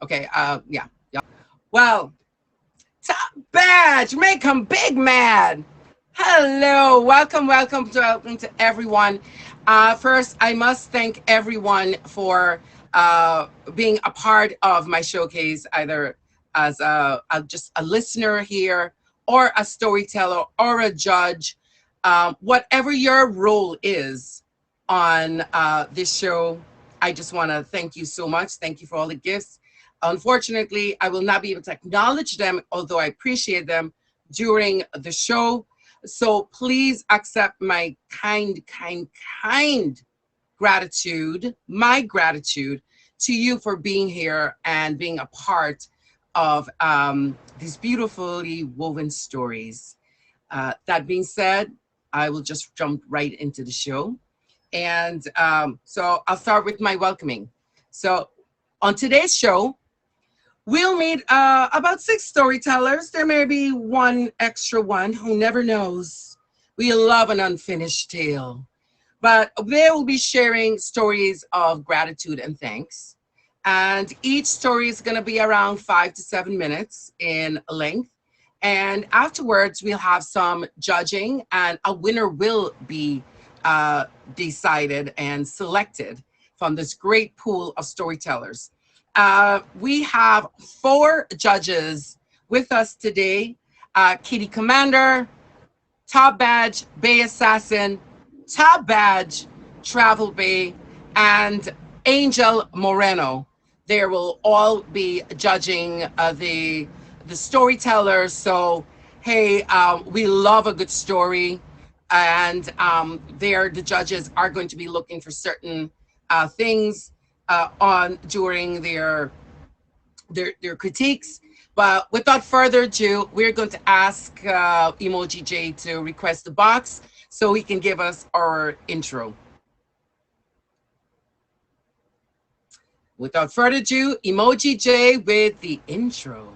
Okay, yeah. Well, top badge, make them big mad. Hello, welcome to everyone. First, I must thank everyone for being a part of my showcase, either as just a listener here, or a storyteller, or a judge. Whatever your role is on this show, I just want to thank you so much. Thank you for all the gifts. Unfortunately, I will not be able to acknowledge them, although I appreciate them during the show. So please accept my kind gratitude, my gratitude to you for being here and being a part of these beautifully woven stories. That being said, I will just jump right into the show. And so I'll start with my welcoming. So on today's show, we'll meet about six storytellers. There may be one extra one who never knows. We love an unfinished tale. But they will be sharing stories of gratitude and thanks. And each story is going to be around 5 to 7 minutes in length. And afterwards, we'll have some judging, and a winner will be uh, decided and selected from this great pool of storytellers. We have four judges with us today: Kitty Commander, Top Badge, Bay Assassin, Top Badge, Travel Bay, and Angel Moreno. They will all be judging the storyteller. So, hey, we love a good story, and the judges are going to be looking for certain things on during their critiques. But without further ado, we're going to ask Emoji J to request the box so he can give us our intro. Without further ado, Emoji J with the intro.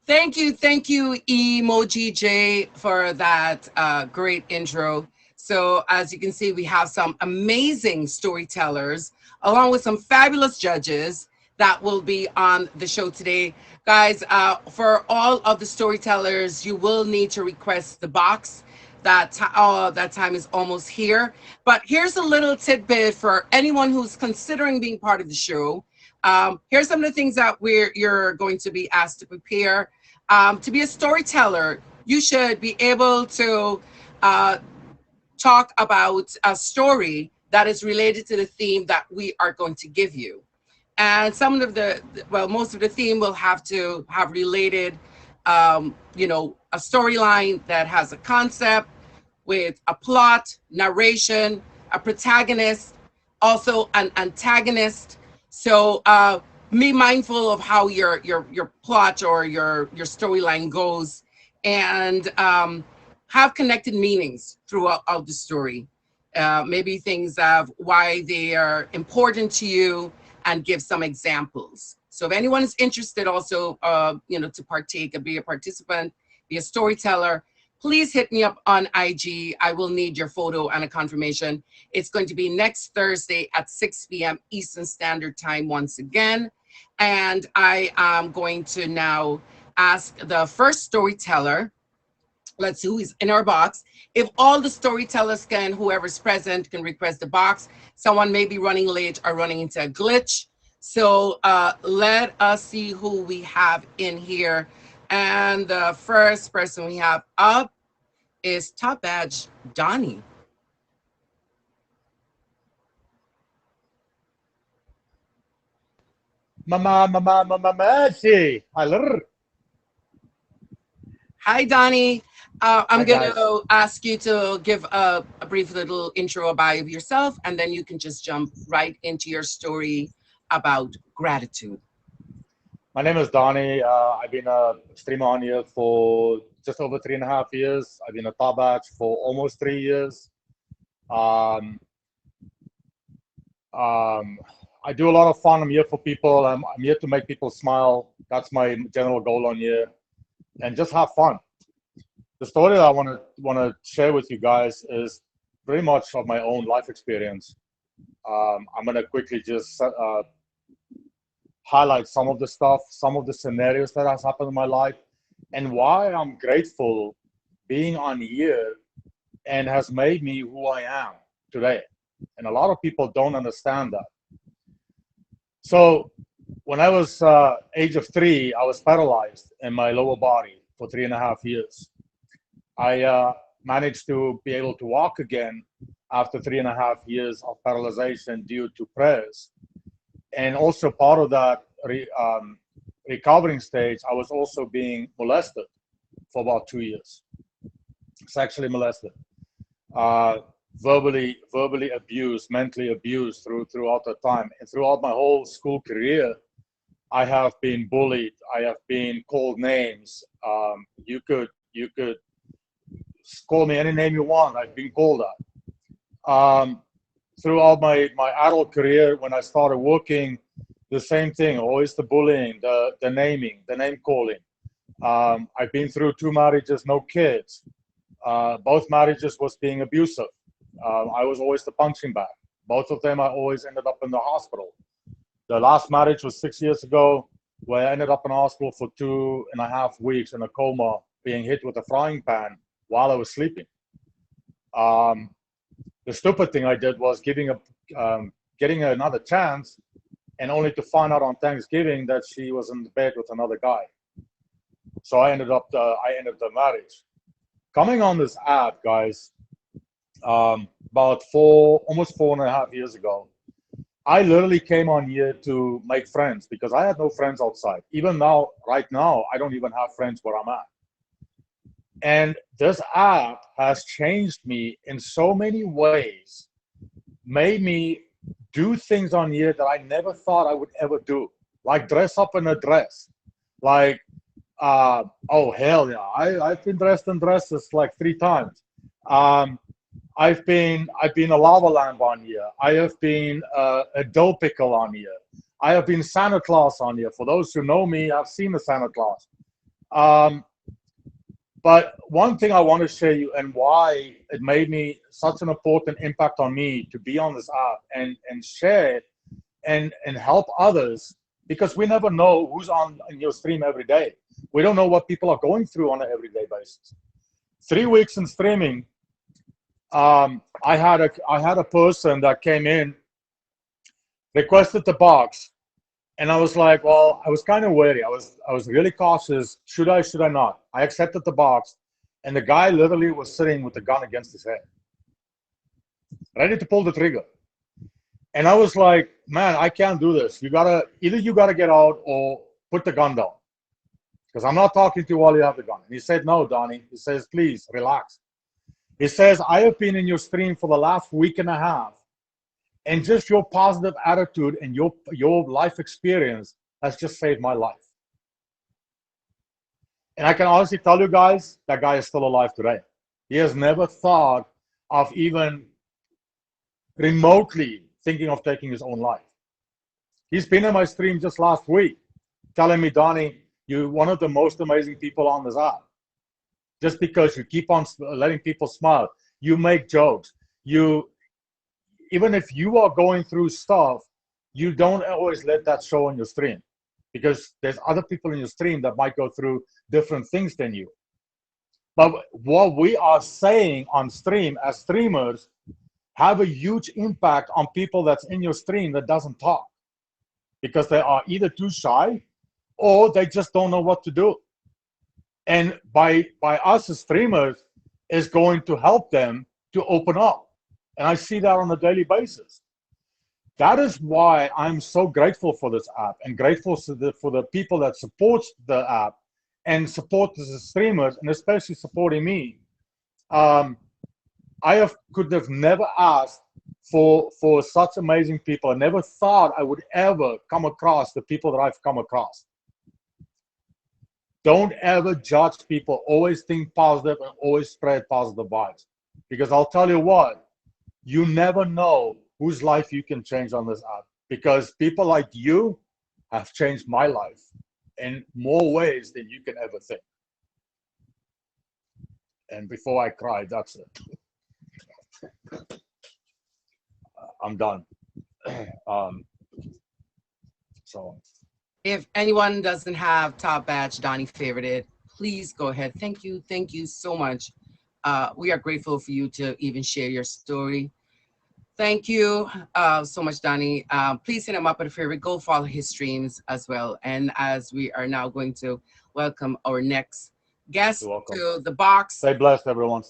Thank you, Emoji J, for that great intro. So, as you can see, we have some amazing storytellers, along with some fabulous judges that will be on the show today. Guys, for all of the storytellers, you will need to request the box. That time is almost here. But here's a little tidbit for anyone who's considering being part of the show. Here's some of the things that you're going to be asked to prepare. To be a storyteller, you should be able to uh, talk about a story that is related to the theme that we are going to give you. And some of the, well, most of the theme will have to have related, a storyline that has a concept with a plot, narration, a protagonist, also an antagonist. So be mindful of how your plot or your storyline goes, and have connected meanings throughout the story. Maybe things of why they are important to you, and give some examples. So if anyone is interested also, to partake and be a participant, be a storyteller, please hit me up on IG. I will need your photo and a confirmation. It's going to be next Thursday at 6 p.m. Eastern Standard Time once again. And I am going to now ask the first storyteller. Let's see who is in our box. If all the storytellers can, whoever's present can request the box. Someone may be running late or running into a glitch. So let us see who we have in here. And the first person we have up is Top Badge Donnie. Mercy. Hello. Hi, Donnie. I'm Hi, going guys. to ask you to give a brief little intro about yourself, and then you can just jump right into your story about gratitude. My name is Donnie. I've been a streamer on here for just over 3.5 years. I've been a top batch for almost 3 years. Um, um, I do a lot of fun. I'm here for people. I'm here to make people smile. That's my general goal on here, and just have fun. The story that I want to share with you guys is pretty much of my own life experience. I'm gonna quickly just highlight some of the stuff, some of the scenarios that has happened in my life, and why I'm grateful being on here and has made me who I am today. And a lot of people don't understand that. So when I was age of 3, I was paralyzed in my lower body for 3.5 years. I managed to be able to walk again after 3.5 years of paralyzation due to prayers. And also part of that recovering stage, I was also being molested for about 2 years, sexually molested, uh, verbally abused, mentally abused throughout the time. And throughout my whole school career, I have been bullied. I have been called names. You could call me any name you want. I've been called that. Throughout my adult career, when I started working, the same thing, always the bullying, the naming, the name calling. I've been through 2 marriages, no kids. Both marriages was being abusive. I was always the punching bag. Both of them, I always ended up in the hospital. The last marriage was 6 years ago, where I ended up in hospital for 2.5 weeks in a coma, being hit with a frying pan while I was sleeping. Um, the stupid thing I did was getting another chance, and only to find out on Thanksgiving that she was in bed with another guy. So I ended the marriage. Coming on this app, guys, about almost 4.5 years ago, I literally came on here to make friends because I had no friends outside. Even now, right now, I don't even have friends where I'm at. And this app has changed me in so many ways, made me do things on here that I never thought I would ever do, like dress up in a dress. Like, oh, hell yeah, I've been dressed in dresses like 3 times. Um, I've been a lava lamp on here. I have been a dough pickle on here. I have been Santa Claus on here. For those who know me, I've seen the Santa Claus. Um, but one thing I want to share you and why it made me such an important impact on me to be on this app and share it and help others, because we never know who's on your stream every day. We don't know what people are going through on an everyday basis. 3 weeks in streaming, I had a person that came in, requested the box, and I was like, well, I was kind of wary. I was really cautious. Should I not? I accepted the box, and the guy literally was sitting with the gun against his head, ready to pull the trigger. And I was like, man, I can't do this. You gotta get out or put the gun down. Because I'm not talking to you while you have the gun. And he said, no, Donnie. He says, please relax. He says, I have been in your stream for the last week and a half, and just your positive attitude and your life experience has just saved my life. And I can honestly tell you guys, that guy is still alive today. He has never thought of even remotely thinking of taking his own life. He's been in my stream just last week telling me, Donnie, you're one of the most amazing people on this app. Just because you keep on letting people smile, you make jokes, even if you are going through stuff, you don't always let that show on your stream, because there's other people in your stream that might go through different things than you. But what we are saying on stream as streamers have a huge impact on people that's in your stream that doesn't talk, because they are either too shy or they just don't know what to do. And by us as streamers is going to help them to open up. And I see that on a daily basis. That is why I'm so grateful for this app, and grateful for the people that support the app and support the streamers, and especially supporting me. Could have never asked for such amazing people. I never thought I would ever come across the people that I've come across. Don't ever judge people. Always think positive and always spread positive vibes. Because I'll tell you what, you never know whose life you can change on this app. Because people like you have changed my life in more ways than you can ever think. And before I cry, that's it. I'm done. So. If anyone doesn't have top badge, Donnie favorited, please go ahead. Thank you so much. We are grateful for you to even share your story. Thank you so much, Donnie. Please hit him up at a favorite. Go follow his streams as well. And as we are now going to welcome our next guest to the box. Stay blessed, everyone.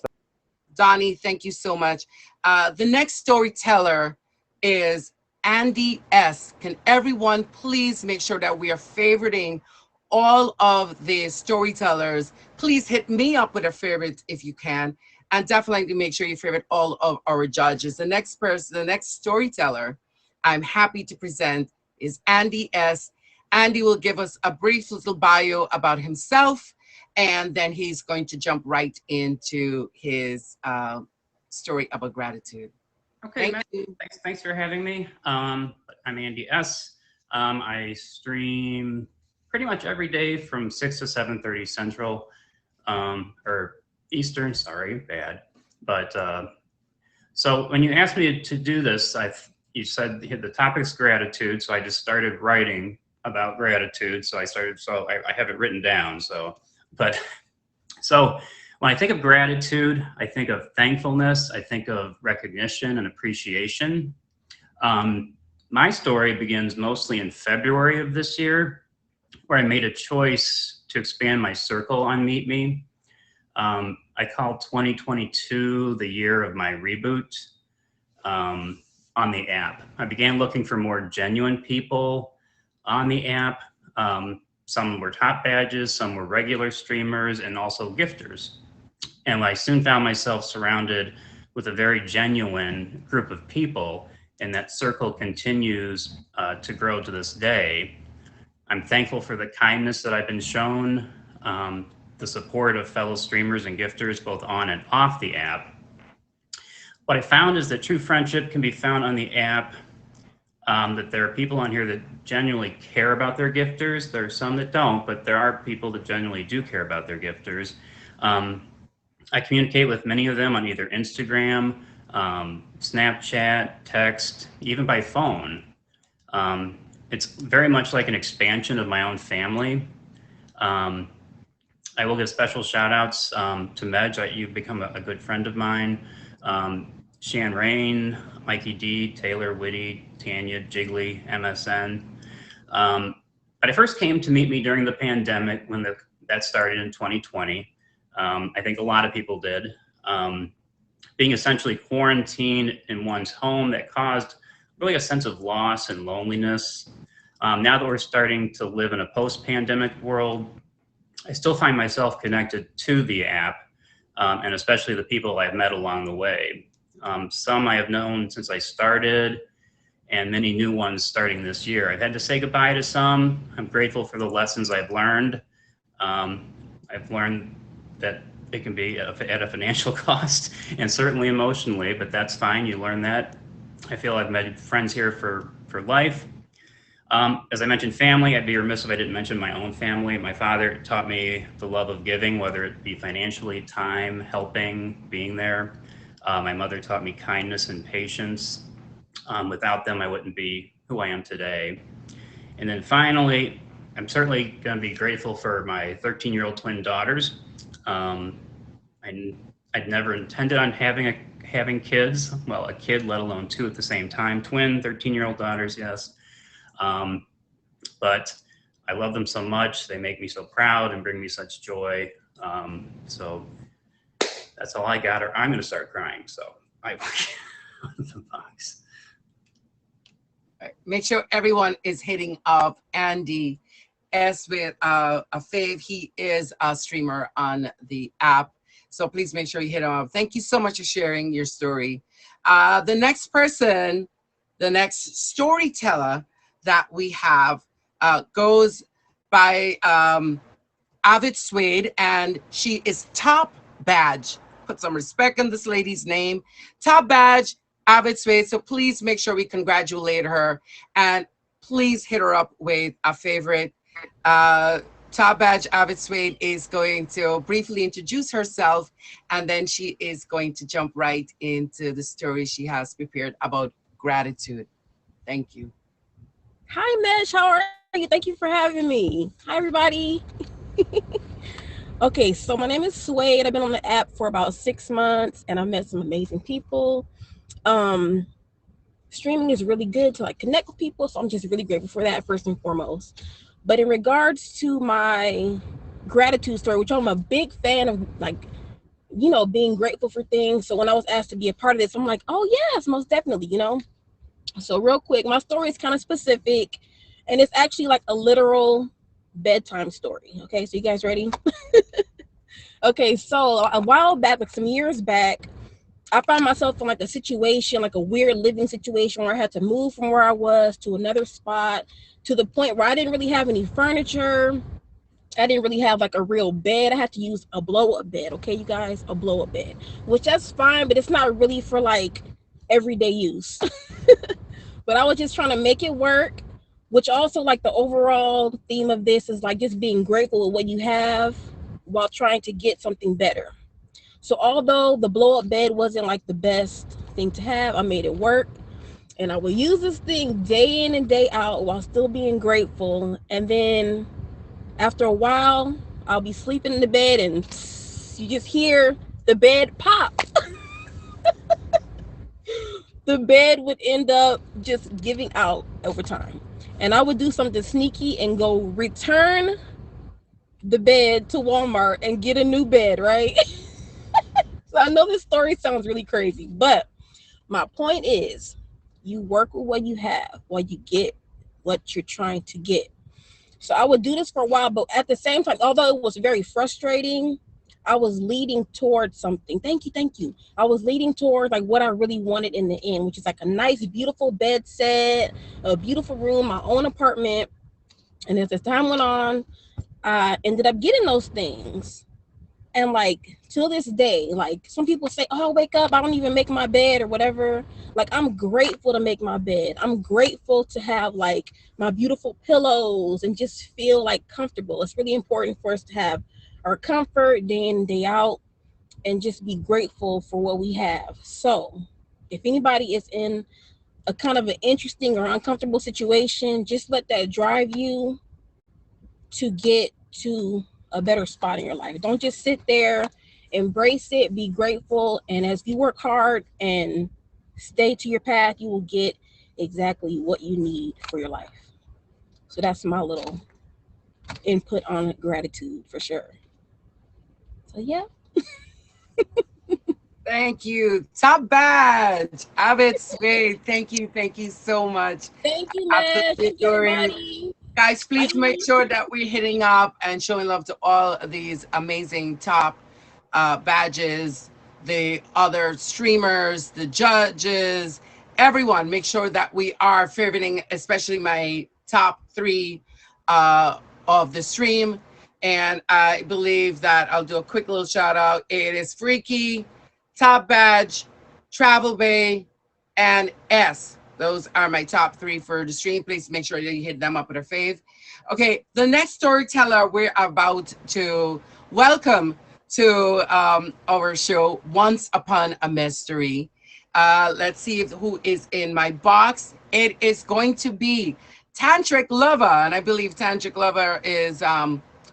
Donnie, thank you so much. The next storyteller is Andy S. Can everyone please make sure that we are favoriting all of the storytellers? Please hit me up with a favorite if you can. And definitely make sure you favorite all of our judges. The next person, the next storyteller I'm happy to present is Andy S. Andy will give us a brief little bio about himself, and then he's going to jump right into his story about gratitude. Okay, Matt, thanks for having me. I'm Andy S. I stream pretty much every day from 6 to 7:30 Central, or Eastern, sorry, bad. But so when you asked me to do this, you said the topic's gratitude, so I just started writing about gratitude. So I have it written down. So when I think of gratitude, I think of thankfulness. I think of recognition and appreciation. My story begins mostly in February of this year, where I made a choice to expand my circle on Meet Me. I call 2022 the year of my reboot on the app. I began looking for more genuine people on the app. Some were top badges, some were regular streamers, and also gifters. And I soon found myself surrounded with a very genuine group of people, and that circle continues to grow to this day. I'm thankful for the kindness that I've been shown, the support of fellow streamers and gifters, both on and off the app. What I found is that true friendship can be found on the app, that there are people on here that genuinely care about their gifters. There are some that don't, but there are people that genuinely do care about their gifters. I communicate with many of them on either Instagram, Snapchat, text, even by phone. It's very much like an expansion of my own family. I will give special shout outs to Medj. You've become a good friend of mine. Shan Rain, Mikey D, Taylor, Whitty, Tanya, Jiggly, MSN. But I first came to Meet Me during the pandemic when that started in 2020. I think a lot of people did. Being essentially quarantined in one's home, that caused really a sense of loss and loneliness. Now that we're starting to live in a post-pandemic world, I still find myself connected to the app, and especially the people I've met along the way. Some I have known since I started, and many new ones starting this year. I've had to say goodbye to some. I'm grateful for the lessons I've learned. I've learned that it can be at a financial cost and certainly emotionally, but that's fine. You learn that. I feel I've made friends here for life. As I mentioned, family, I'd be remiss if I didn't mention my own family. My father taught me the love of giving, whether it be financially, time, helping, being there. My mother taught me kindness and patience. Without them, I wouldn't be who I am today. And then finally, I'm certainly going to be grateful for my 13-year-old twin daughters. Um, I, I'd never intended on having kids, well, a kid, let alone two at the same time. Twin 13-year-old daughters, yes. Um, but I love them so much. They make me so proud and bring me such joy. So that's all I got, or I'm going to start crying. So I the box. Make sure everyone is hitting up Andy S with a fave. He is a streamer on the app. So please make sure you hit him up. Thank you so much for sharing your story. The next person, the next storyteller that we have goes by Avid Suede, and she is Top Badge. Put some respect on this lady's name. Top Badge, Avid Suede. So please make sure we congratulate her, and please hit her up with a favorite. Top Badge Avid Suede is going to briefly introduce herself, and then she is going to jump right into the story she has prepared about gratitude. Thank you. Hi, Mesh. How are you? Thank you for having me. Hi, everybody. Okay, so my name is Suede. I've been on the app for about 6 months, and I've met some amazing people. Um, Streaming is really good to like connect with people, so I'm just really grateful for that first and foremost. But in regards to my gratitude story, which I'm a big fan of, like, being grateful for things. So when I was asked to be a part of this, I'm like, oh yes, most definitely. So real quick, my story is kind of specific, and it's actually like a literal bedtime story. Okay, so you guys ready? Okay, so a while back, like some years back, I found myself in like a situation, like a weird living situation where I had to move from where I was to another spot, to the point where I didn't really have any furniture. I didn't really have like a real bed. I had to use a blow up bed. Okay, you guys, a blow up bed, which that's fine, but it's not really for like everyday use. But I was just trying to make it work, which also like the overall theme of this is like just being grateful with what you have while trying to get something better. So although the blow up bed wasn't like the best thing to have, I made it work. And I would use this thing day in and day out while still being grateful. And then after a while, I'll be sleeping in the bed and you just hear the bed pop. The bed would end up just giving out over time. And I would do something sneaky and go return the bed to Walmart and get a new bed, right? So I know this story sounds really crazy, but my point is you work with what you have while you get what you're trying to get. So I would do this for a while, but at the same time, although it was very frustrating, I was leading towards something. Thank you, thank you. I was leading towards like what I really wanted in the end, which is like a nice, beautiful bed set, a beautiful room, my own apartment. And as the time went on, I ended up getting those things. And like till this day, like some people say, oh, wake up, I don't even make my bed or whatever. Like I'm grateful to make my bed. I'm grateful to have like my beautiful pillows and just feel like comfortable. It's really important for us to have our comfort day in and day out and just be grateful for what we have. So if anybody is in a kind of an interesting or uncomfortable situation, just let that drive you to get to a better spot in your life. Don't just sit there, embrace it, be grateful, and as you work hard and stay to your path, you will get exactly what you need for your life. So that's my little input on gratitude for sure. So yeah. Thank you. Top badge. Abid Sway. Thank you so much. Thank you, Mash. Absolutely Thank you, adoring. everybody. Guys, please make Bye. sure that we're hitting up and showing love to all of these amazing top badges, the other streamers, the judges, everyone. Make sure that we are favoriting, especially my top three of the stream. And I believe that I'll do a quick little shout out. It is Freaky, Top Badge, Travel Bay, and S. Those are my top three for the stream. Please make sure that you hit them up with a fave. Okay, the next storyteller we're about to welcome to our show, Once Upon a Mystery. Let's see if who is in my box. It is going to be Tantric Lover, and I believe Tantric Lover is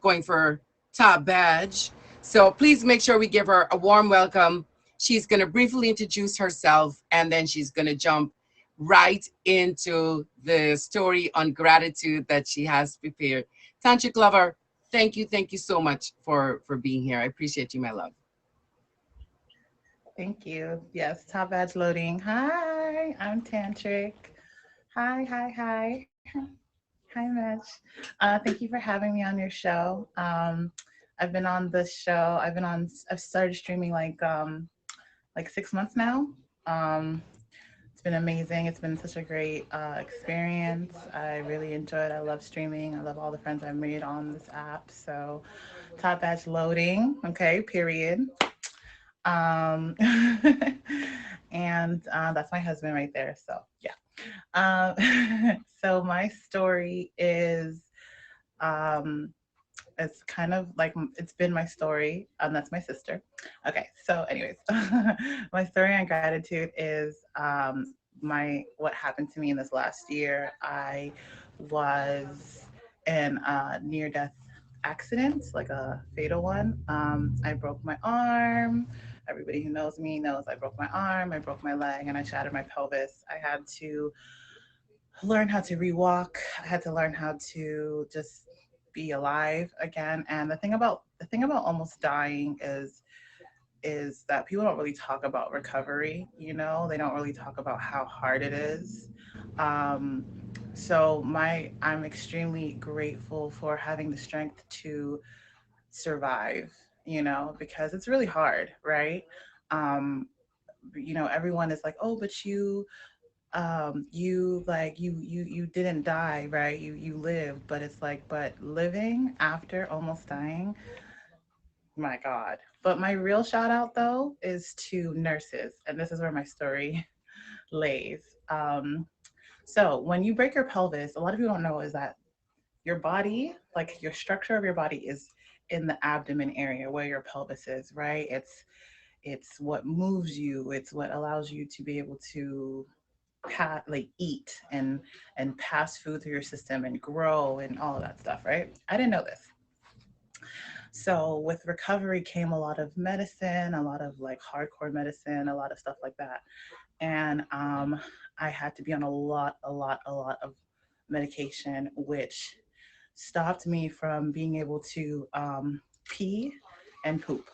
going for top badge. So please make sure we give her a warm welcome. She's going to briefly introduce herself, and then she's going to jump right into the story on gratitude that she has prepared. Tantric Lover, thank you so much for being here. I appreciate you, my love. Thank you. Yes, top badge loading. Hi, I'm Tantric. Hi, hi, hi. Hi, Mitch. Thank you for having me on your show. I've been on this show. I've started streaming like 6 months now. Um, it's been amazing. It's been such a great experience. I really enjoyed. I love streaming. I love all the friends I've made on this app. So, top badge loading. Okay, period. Um, and that's my husband right there. So yeah. So my story is, um, it's kind of like it's been my story, and that's my sister. Okay. So, anyways, my story on gratitude is my what happened to me in this last year. I was in a near-death accident, like a fatal one. I broke my arm. Everybody who knows me knows I broke my arm, I broke my leg, and I shattered my pelvis. I had to learn how to rewalk. I had to learn how to just be alive again. And the thing about almost dying is that people don't really talk about recovery. They don't really talk about how hard it is. Um, so I'm extremely grateful for having the strength to survive. Because it's really hard, right? Um, Everyone is like, oh, but you didn't die, right? You lived. But it's like, but living after almost dying, my God. But my real shout out though is to nurses, and this is where my story lays. So when you break your pelvis, a lot of people don't know is that your body, like your structure of your body, is in the abdomen area where your pelvis is, right? It's what moves you. It's what allows you to be able to like eat and pass food through your system and grow and all of that stuff, right? I didn't know this. So with recovery came a lot of medicine, a lot of like hardcore medicine, a lot of stuff like that. And I had to be on a lot of medication, which stopped me from being able to pee and poop.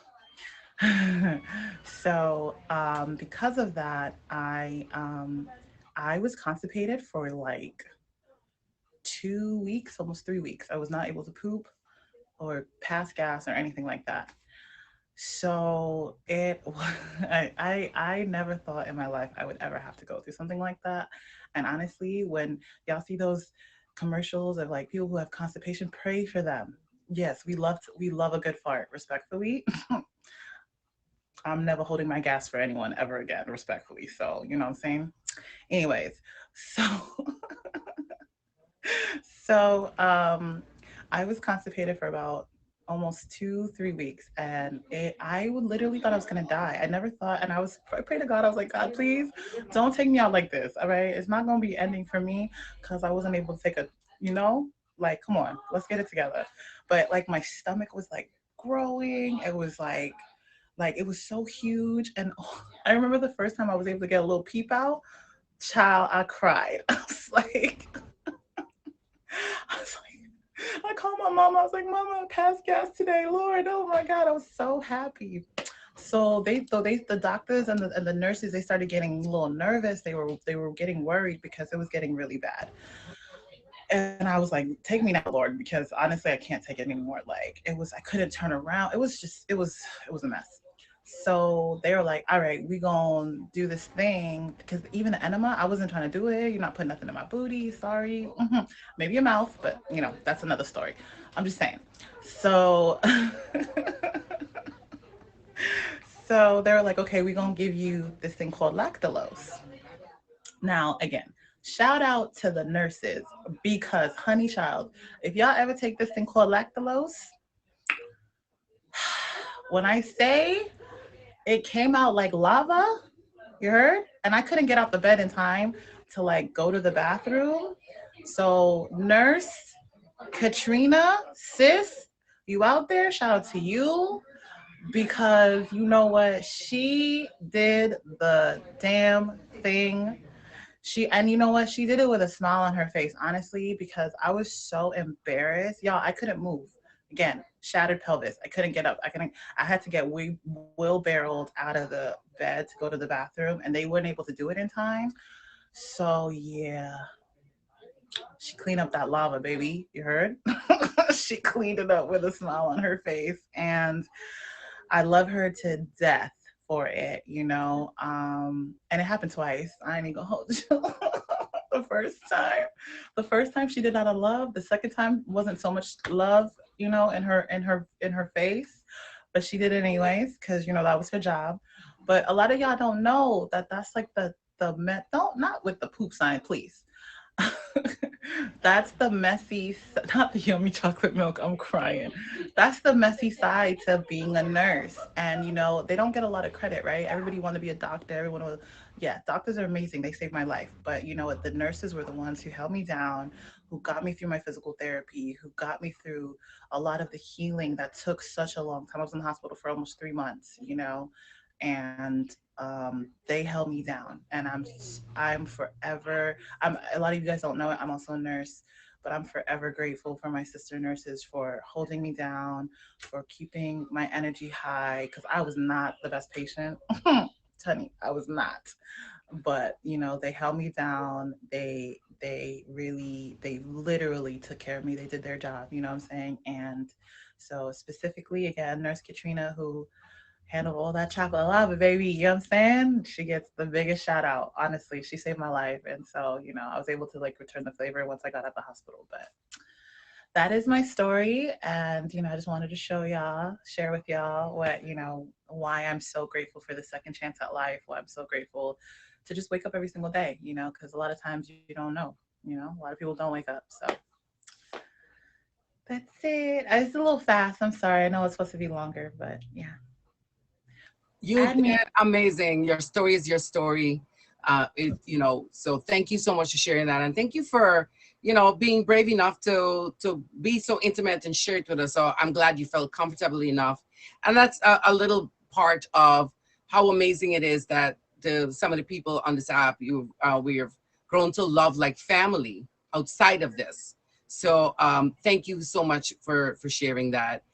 So because of that, I was constipated for like 2 weeks, almost 3 weeks. I was not able to poop or pass gas or anything like that. So I never thought in my life I would ever have to go through something like that. And honestly, when y'all see those commercials of like people who have constipation, pray for them. Yes, we love a good fart, respectfully. I'm never holding my gas for anyone ever again, respectfully. So, you know what I'm saying? Anyways, so so I was constipated for about almost 2, 3 weeks, and I would literally thought I was gonna die. I never thought, and I prayed to God. I was like, God, please don't take me out like this. All right, it's not gonna be ending for me because I wasn't able to take a, like, come on, let's get it together. But like my stomach was like growing. It was like it was so huge, and I remember the first time I was able to get a little peep out. Child, I cried. I was like, I called my mom. I was like, Mama, I passed gas today. Lord, oh my God, I was so happy. The doctors and the nurses, they started getting a little nervous. They were getting worried because it was getting really bad. And I was like, take me now, Lord, because honestly, I can't take it anymore. Like I couldn't turn around. It was a mess. So they were like, all right, we gonna do this thing because even the enema, I wasn't trying to do it. You're not putting nothing in my booty. Sorry. Maybe your mouth, but that's another story. I'm just saying. So, so they were like, okay, we're gonna give you this thing called lactulose. Now, again, shout out to the nurses because, honey child, if y'all ever take this thing called lactulose, when I say it came out like lava, you heard? And I couldn't get out the bed in time to like go to the bathroom. So, nurse Katrina, sis, you out there? Shout out to you because you know what? She did the damn thing. And you know what? She did it with a smile on her face, honestly, because I was so embarrassed. Y'all, I couldn't move. Again, shattered pelvis. I couldn't get up. I had to get wheelbarrowed out of the bed to go to the bathroom, and they weren't able to do it in time. So yeah, she cleaned up that lava, baby. You heard? She cleaned it up with a smile on her face, and I love her to death for it. And it happened twice. I ain't even gonna hold you. The first time she did out of love. The second time wasn't so much love, in her face, but she did it anyways because that was her job. But a lot of y'all don't know that that's like the don't, not with the poop sign, please. That's the messy, not the yummy chocolate milk. I'm crying. That's the messy side to being a nurse. And, they don't get a lot of credit, right? Everybody want to be a doctor. Yeah, doctors are amazing. They saved my life. But you know what? The nurses were the ones who held me down, who got me through my physical therapy, who got me through a lot of the healing that took such a long time. I was in the hospital for almost 3 months, and they held me down, and I'm forever. A lot of you guys don't know it. I'm also a nurse, but I'm forever grateful for my sister nurses for holding me down, for keeping my energy high, because I was not the best patient. Honey, I was not. But they held me down. They literally took care of me. They did their job. You know what I'm saying? And so specifically, again, Nurse Katrina, who handled all that chocolate lava, baby. You know what I'm saying? She gets the biggest shout out. Honestly, she saved my life. And so, I was able to like return the favor once I got out of the hospital. But that is my story. And, I just wanted to share with y'all why I'm so grateful for the second chance at life, why I'm so grateful to just wake up every single day, because a lot of times you don't know, a lot of people don't wake up. So that's it. It's a little fast. I'm sorry. I know it's supposed to be longer, but yeah. You did amazing. Your story is your story. So thank you so much for sharing that. And thank you for, being brave enough to be so intimate and share it with us. So I'm glad you felt comfortably enough. And that's a little part of how amazing it is that some of the people on this app, we have grown to love like family outside of this. So thank you so much for sharing that.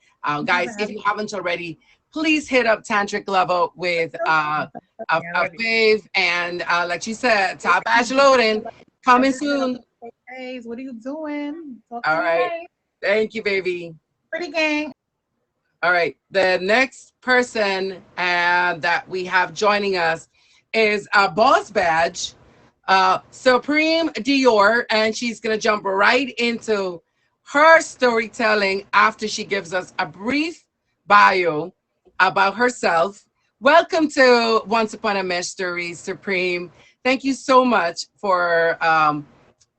Guys, if you haven't already, please hit up Tantric Lover with a fave. And like she said, Top Ash Loading, coming soon. Hey, what are you doing? All right. Thank you, baby. Pretty gang. All right. The next person that we have joining us is Boss Badge, Supreme Dior, and she's going to jump right into her storytelling after she gives us a brief bio about herself. Welcome to Once Upon a Mejstory, Supreme. Thank you so much for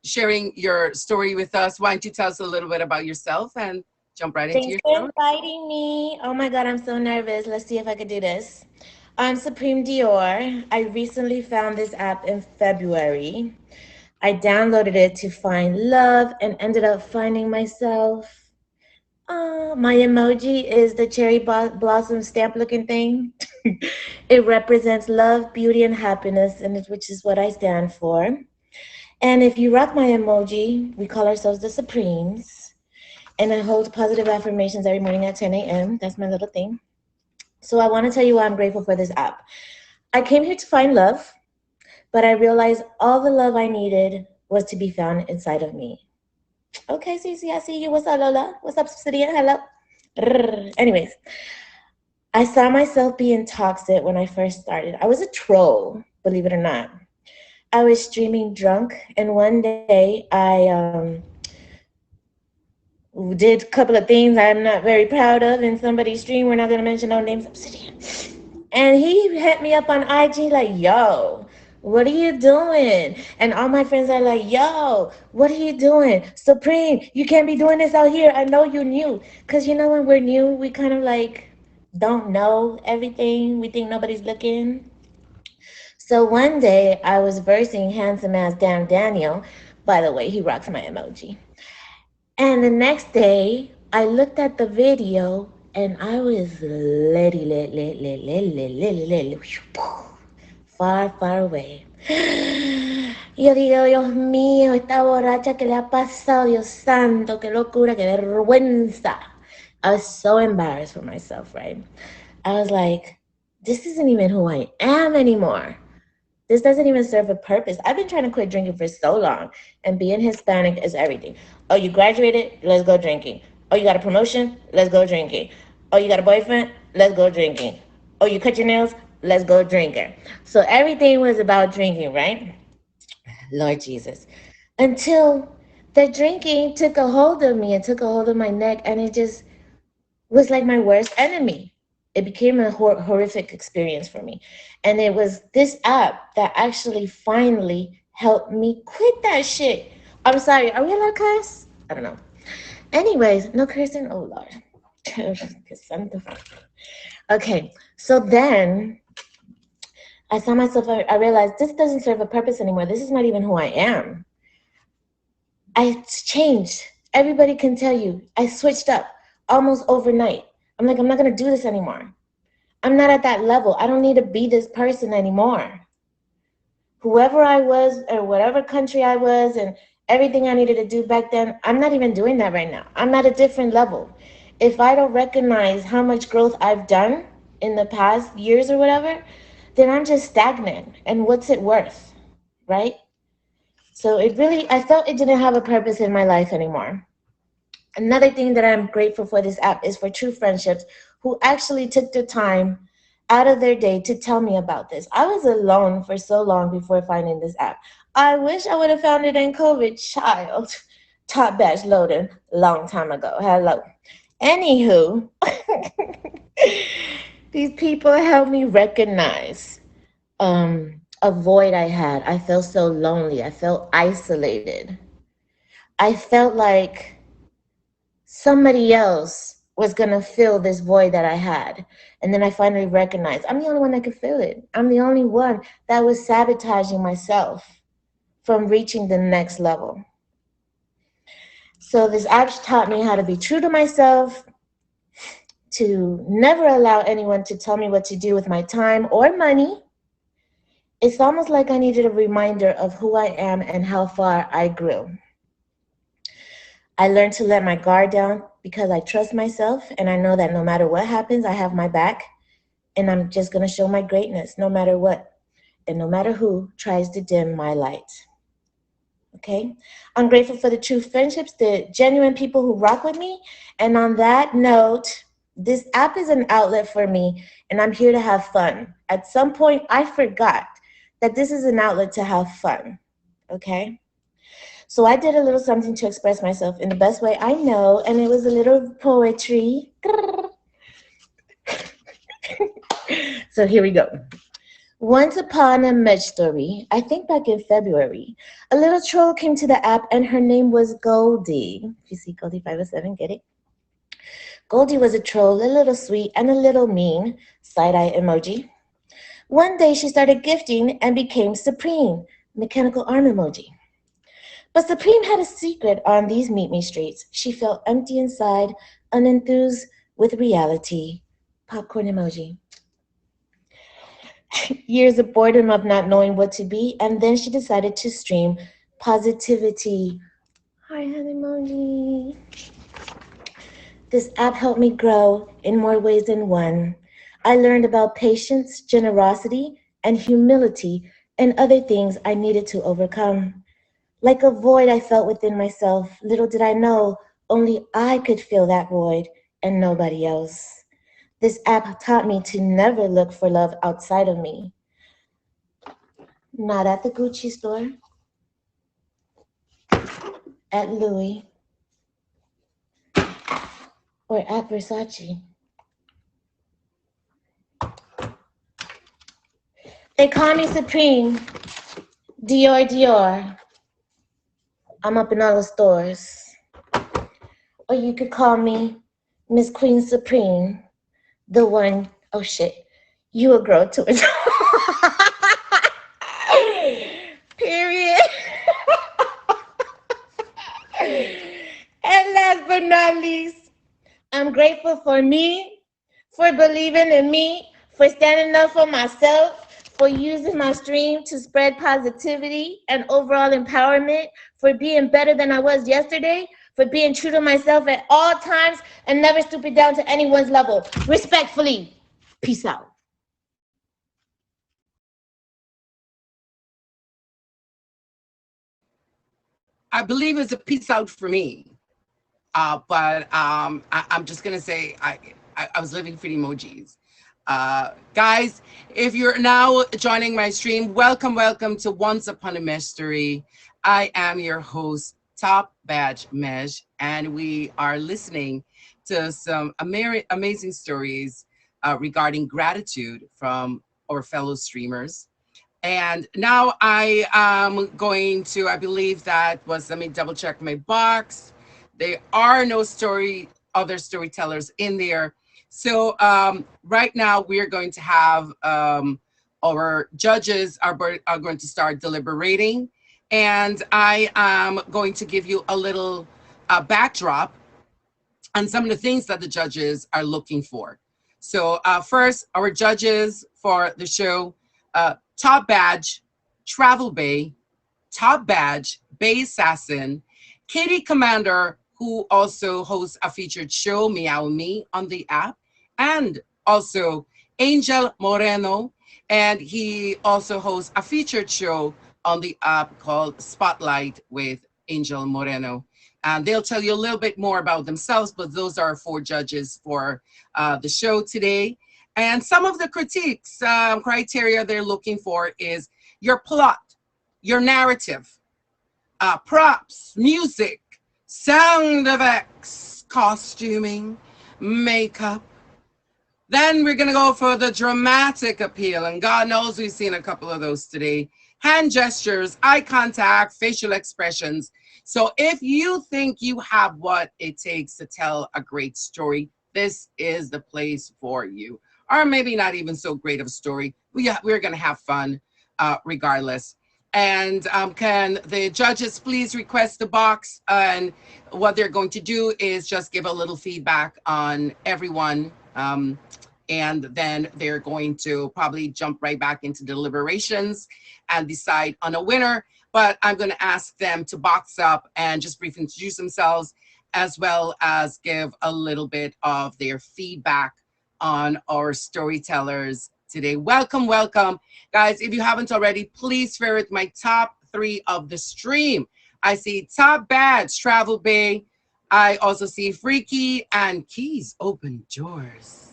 sharing your story with us. Why don't you tell us a little bit about yourself and jump right into your Thanks story? for inviting me. Oh my God, I'm so nervous. Let's see if I can do this. I'm Supreme Dior. I recently found this app in February. I downloaded it to find love and ended up finding myself. My emoji is the cherry blossom stamp looking thing. It represents love, beauty, and happiness, which is what I stand for. And if you rock my emoji, we call ourselves the Supremes. and I hold positive affirmations every morning at 10 a.m. That's my little thing. So I want to tell you why I'm grateful for this app. I came here to find love, but I realized all the love I needed was to be found inside of me. Okay, Cece, I see you. What's up, Lola? What's up, Obsidian? Hello. Anyways, I saw myself being toxic when I first started. I was a troll, believe it or not. I was streaming drunk, and one day I did a couple of things I'm not very proud of in somebody's stream. We're not going to mention no names. Obsidian. And he hit me up on IG like, yo, what are you doing? And all my friends are like, yo, what are you doing? Supreme, you can't be doing this out here. I know you're new. Because, you know, when we're new, we kind of like don't know everything. We think nobody's looking. So one day I was versing handsome ass damn Daniel. By the way, he rocks my emoji. And the next day I looked at the video and I was far, far away. Yo digo, Dios mío, esta borracha que le ha pasado, Dios santo, qué locura, qué vergüenza. I was so embarrassed for myself, right? I was like, this isn't even who I am anymore. This doesn't even serve a purpose. I've been trying to quit drinking for so long, and being Hispanic is everything. Oh, you graduated? Let's go drinking. Oh, you got a promotion? Let's go drinking. Oh, you got a boyfriend? Let's go drinking. Oh, you cut your nails? Let's go drinking. So everything was about drinking, right? Lord Jesus. Until the drinking took a hold of me and took a hold of my neck, and it just was like my worst enemy. It became a horrific experience for me. And it was this app that actually finally helped me quit that shit. I'm sorry, are we allowed to curse? I don't know. Anyways, no cursing. Oh, Lord. Okay, so then I saw myself, I realized this doesn't serve a purpose anymore. This is not even who I am. I changed. Everybody can tell you. I switched up almost overnight. I'm like, I'm not going to do this anymore. I'm not at that level. I don't need to be this person anymore. Whoever I was or whatever country I was and everything I needed to do back then, I'm not even doing that right now. I'm at a different level. If I don't recognize how much growth I've done in the past years or whatever, then I'm just stagnant. And what's it worth, right? So I felt it didn't have a purpose in my life anymore. Another thing that I'm grateful for this app is for true friendships who actually took the time out of their day to tell me about this. I was alone for so long before finding this app. I wish I would have found it in COVID. Child, top batch loading long time ago. Hello. Anywho, these people helped me recognize a void I had. I felt so lonely. I felt isolated. I felt like somebody else was going to fill this void that I had. And then I finally recognized I'm the only one that could fill it. I'm the only one that was sabotaging myself from reaching the next level. So this app taught me how to be true to myself, to never allow anyone to tell me what to do with my time or money. It's almost like I needed a reminder of who I am and how far I grew. I learned to let my guard down because I trust myself and I know that no matter what happens, I have my back and I'm just going to show my greatness no matter what and no matter who tries to dim my light. Okay? I'm grateful for the true friendships, the genuine people who rock with me. And on that note, this app is an outlet for me and I'm here to have fun. At some point, I forgot that this is an outlet to have fun. Okay? So I did a little something to express myself in the best way I know, and it was a little poetry. So here we go. Once upon a Mejstory, I think back in February, a little troll came to the app and her name was Goldie. You see Goldie 507, get it? Goldie was a troll, a little sweet and a little mean, side-eye emoji. One day she started gifting and became Supreme, mechanical arm emoji. But Supreme had a secret on these Meet Me streets. She felt empty inside, unenthused with reality. Popcorn emoji. Years of boredom of not knowing what to be, and then she decided to stream positivity. Heart emoji. This app helped me grow in more ways than one. I learned about patience, generosity, and humility and other things I needed to overcome. Like a void I felt within myself, little did I know only I could fill that void and nobody else. This app taught me to never look for love outside of me. Not at the Gucci store, at Louis, or at Versace. They call me Supreme, Dior Dior. I'm up in all the stores. Or you could call me Miss Queen Supreme, the one, oh shit, you a girl to it. Period. And last but not least, I'm grateful for me, for believing in me, for standing up for myself, for using my stream to spread positivity and overall empowerment, for being better than I was yesterday, for being true to myself at all times and never stooping down to anyone's level. Respectfully, peace out. I believe it's a peace out for me. But I'm just gonna say I was living for the emojis. Guys, if you're now joining my stream, welcome to Once Upon a Mejstory. I am your host, Top Badge Mej, and we are listening to some amazing stories regarding gratitude from our fellow streamers. And now I am going to, I believe that was, let me double check my box. There are no other storytellers in there. So right now we are going to have our judges are going to start deliberating. And I am going to give you a little backdrop on some of the things that the judges are looking for. So first, our judges for the show, Top Badge, Travel Bay, Top Badge, Bay Assassin, Kitty Commander, who also hosts a featured show, Meow Me, on the app, and also Angel Moreno, and he also hosts a featured show on the app called Spotlight with Angel Moreno. And they'll tell you a little bit more about themselves, but those are 4 judges for the show today. And some of the critiques, criteria they're looking for is your plot, your narrative, props, music, sound effects, costuming, makeup. Then we're going to go for the dramatic appeal. And God knows we've seen a couple of those today. Hand gestures, eye contact, facial expressions. So if you think you have what it takes to tell a great story, this is the place for you. Or maybe not even so great of a story. We're going to have fun regardless. And can the judges please request the box? And what they're going to do is just give a little feedback on everyone. And then they're going to probably jump right back into deliberations and decide on a winner. But I'm going to ask them to box up and just briefly introduce themselves, as well as give a little bit of their feedback on our storytellers today. Welcome. Guys, if you haven't already, please favorite my top 3 of the stream. I see Top Badge, Travel Bay. I also see Freaky and Keys Open Doors.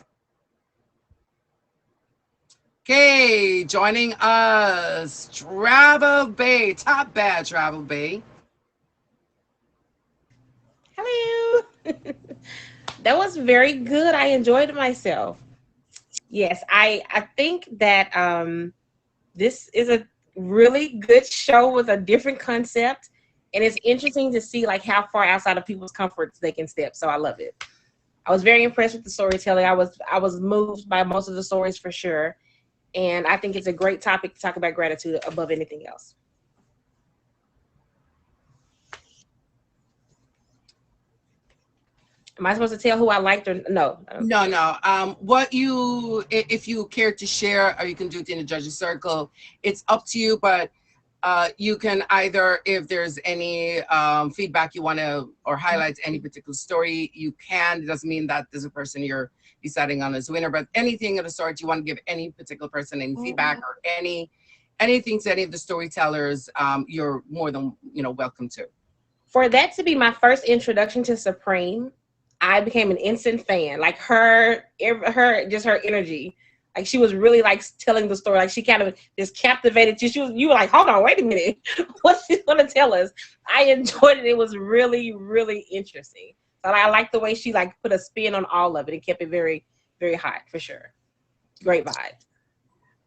Okay, joining us, Travel Bay, Top Badge, Travel Bay. Hello. That was very good. I enjoyed myself. Yes, I think that this is a really good show with a different concept, and it's interesting to see like how far outside of people's comforts they can step. So I love it. I was very impressed with the storytelling. I was moved by most of the stories for sure, and I think it's a great topic to talk about gratitude above anything else. Am I supposed to tell who I liked or no? No. If you care to share, or you can do it in the judges circle. It's up to you. But You can either, if there's any feedback you want to or highlight any particular story, you can. It doesn't mean that there's a person you're deciding on as winner, but anything of the sort, you want to give any particular person any feedback or anything to any of the storytellers, you're more than welcome to. For that to be my first introduction to Supreme, I became an instant fan. Like her energy. Like she was really like telling the story. Like she kind of just captivated you. You were like, hold on, wait a minute, what's she gonna tell us? I enjoyed it. It was really, really interesting. So I like the way she like put a spin on all of it and kept it very, very hot for sure. Great vibe.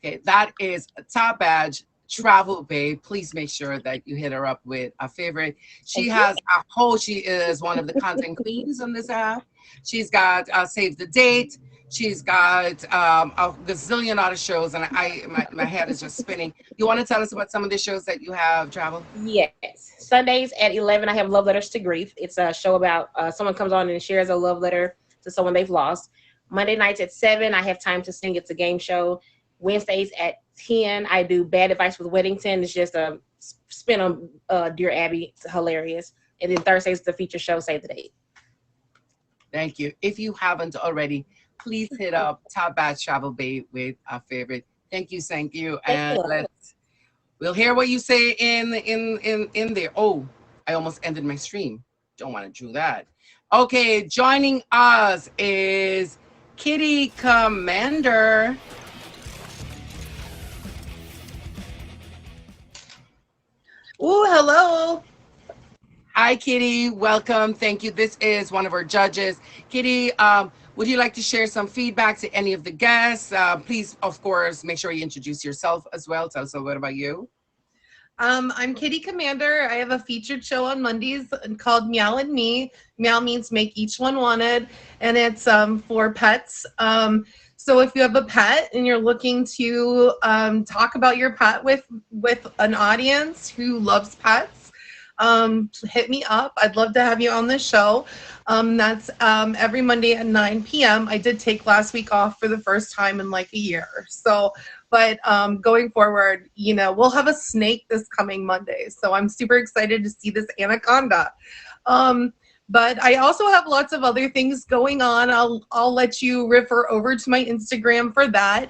Okay, that is a Top Badge Travel Babe. Please make sure that you hit her up with a favorite. She has a whole, she is one of the content queens on this app. She's got Save the Date. She's got a gazillion other shows, and my head is just spinning. You want to tell us about some of the shows that you have, Travel? Yes. Sundays at 11, I have Love Letters to Grief. It's a show about someone comes on and shares a love letter to someone they've lost. Monday nights at 7, I have Time to Sing. It's a game show. Wednesdays at 10, I do Bad Advice with Weddington. It's just a spin on Dear Abby. It's hilarious. And then Thursdays, the feature show, Save the Date. Thank you. If you haven't already, please hit up Top Badge Travel Babe with a favorite. Thank you. And we'll hear what you say in there. Oh, I almost ended my stream. Don't want to do that. Okay, joining us is Kitty Commander. Ooh, hello. Hi, Kitty. Welcome. Thank you. This is one of our judges. Kitty, would you like to share some feedback to any of the guests? Please, of course, make sure you introduce yourself as well. Tell us a little bit about you. I'm Kitty Commander. I have a featured show on Mondays called Meow and Me. Meow means make each one wanted, and it's for pets. So if you have a pet and you're looking to talk about your pet with an audience who loves pets, hit me up. I'd love to have you on the show. That's every Monday at 9 p.m. I did take last week off for the first time in like a year. But going forward, we'll have a snake this coming Monday. So I'm super excited to see this anaconda. But I also have lots of other things going on. I'll let you refer over to my Instagram for that.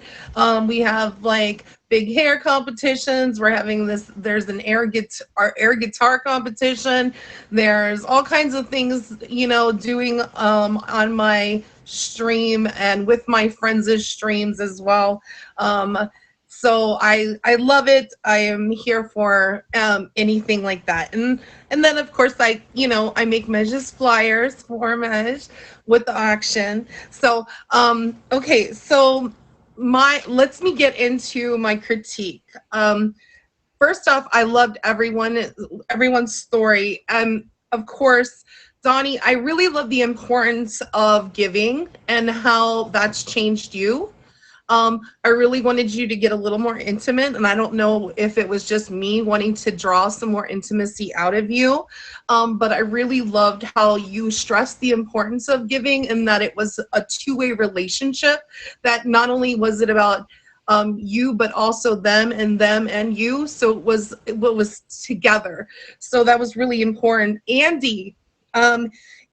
We have like big hair competitions. We're having there's an air guitar competition. There's all kinds of things, doing on my stream and with my friends' streams as well. So I love it. I am here for anything like that. And then of course I make Mej's flyers for Mej with the auction. So okay, so let's me get into my critique. First off, I loved everyone's story. Of course, Donnie, I really love the importance of giving and how that's changed you. I really wanted you to get a little more intimate, and I don't know if it was just me wanting to draw some more intimacy out of you, but I really loved how you stressed the importance of giving and that it was a two-way relationship, that not only was it about you, but also them and you, so it was together. So that was really important.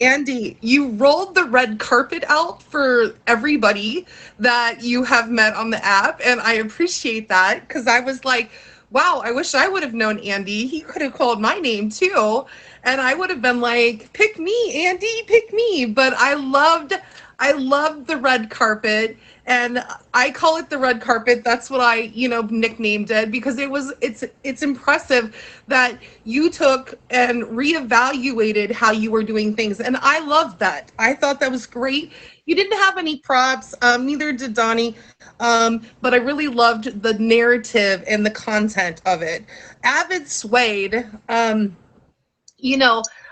Andy, you rolled the red carpet out for everybody that you have met on the app, and I appreciate that because I was like, wow, I wish I would have known Andy. He could have called my name too, and I would have been like, pick me, Andy, pick me. But I loved the red carpet, and I call it the red carpet. That's what I, nicknamed it, because it's impressive that you took and reevaluated how you were doing things. And I loved that. I thought that was great. You didn't have any props, neither did Donnie, but I really loved the narrative and the content of it. Avid Suede,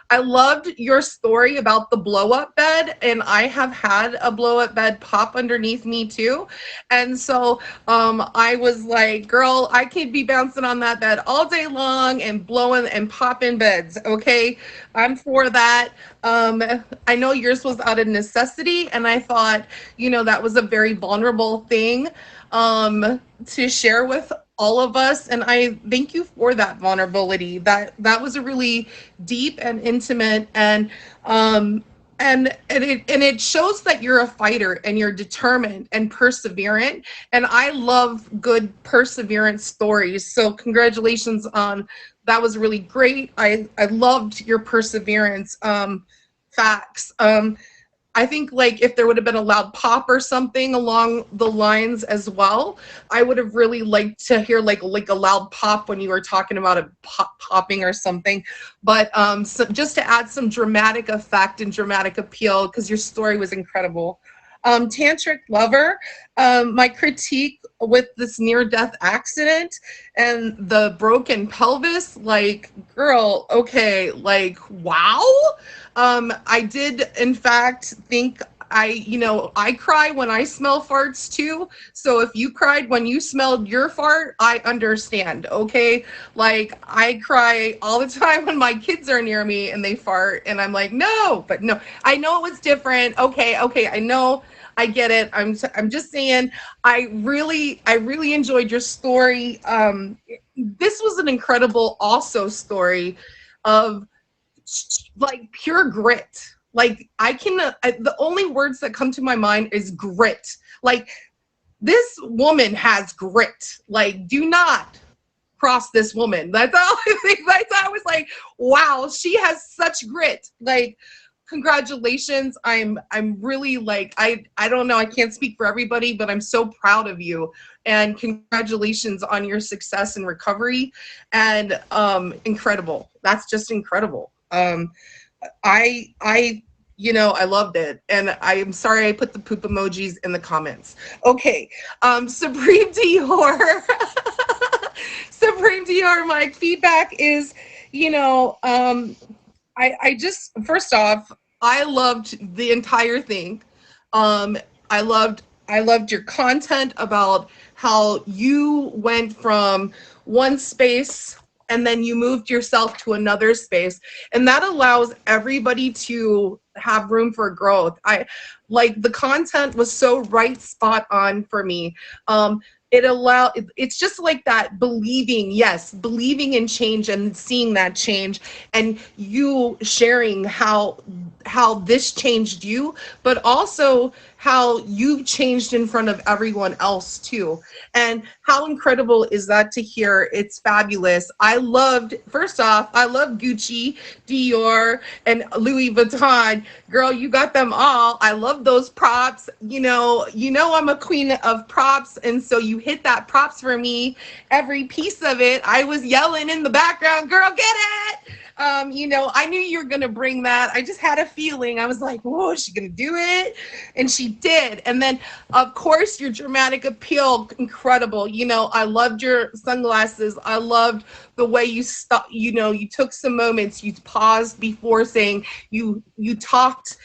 I loved your story about the blow-up bed, and I have had a blow-up bed pop underneath me too. And so I was like, girl, I could be bouncing on that bed all day long and blowing and popping beds, okay? I'm for that. I know yours was out of necessity, and I thought, that was a very vulnerable thing to share with all of us, and I thank you for that vulnerability. That was a really deep and intimate, um and it shows that you're a fighter and you're determined and perseverant, and I love good perseverance stories. So congratulations on that. Was really great. I loved your perseverance. Facts. I think like if there would have been a loud pop or something along the lines as well, I would have really liked to hear like a loud pop when you were talking about a popping or something. But so just to add some dramatic effect and dramatic appeal, because your story was incredible. Tantric lover, my critique with this near-death accident and the broken pelvis, like, girl, okay, like, wow. I did, in fact, think I cry when I smell farts too. So if you cried when you smelled your fart, I understand, okay? Like, I cry all the time when my kids are near me and they fart, and I'm like, no, but no, I know it was different. Okay, I know. I get it. I'm just saying I really enjoyed your story. This was an incredible also story of like pure grit. Like the only words that come to my mind is grit. Like, this woman has grit. Like, do not cross this woman. That's all I think. That's I was like, wow, she has such grit. Like, congratulations. I'm really like, I don't know, I can't speak for everybody, but I'm so proud of you, and congratulations on your success and recovery. And incredible. That's just incredible. I I loved it, and I am sorry I put the poop emojis in the comments. Okay, Supreme Dior. Supreme Dior, my feedback is, you know, I just, first off, I loved the entire thing. Um, I loved your content about how you went from one space and then you moved yourself to another space, and that allows everybody to have room for growth. I like the content was so right, spot on for me. It's just like that believing, yes, believing in change and seeing that change, and you sharing how this changed you, but also how you've changed in front of everyone else too. And how incredible is that to hear? It's fabulous. First off, I love Gucci, Dior, and Louis Vuitton. Girl, you got them all. I love those props. I'm a queen of props, and so you hit that props for me. Every piece of it, I was yelling in the background, girl, get it. I knew you were gonna bring that. I just had a feeling. I was like, whoa, is she gonna do it? And she did. And then, of course, your dramatic appeal, incredible. I loved your sunglasses. I loved the way you stopped. You took some moments. You paused before saying, you talked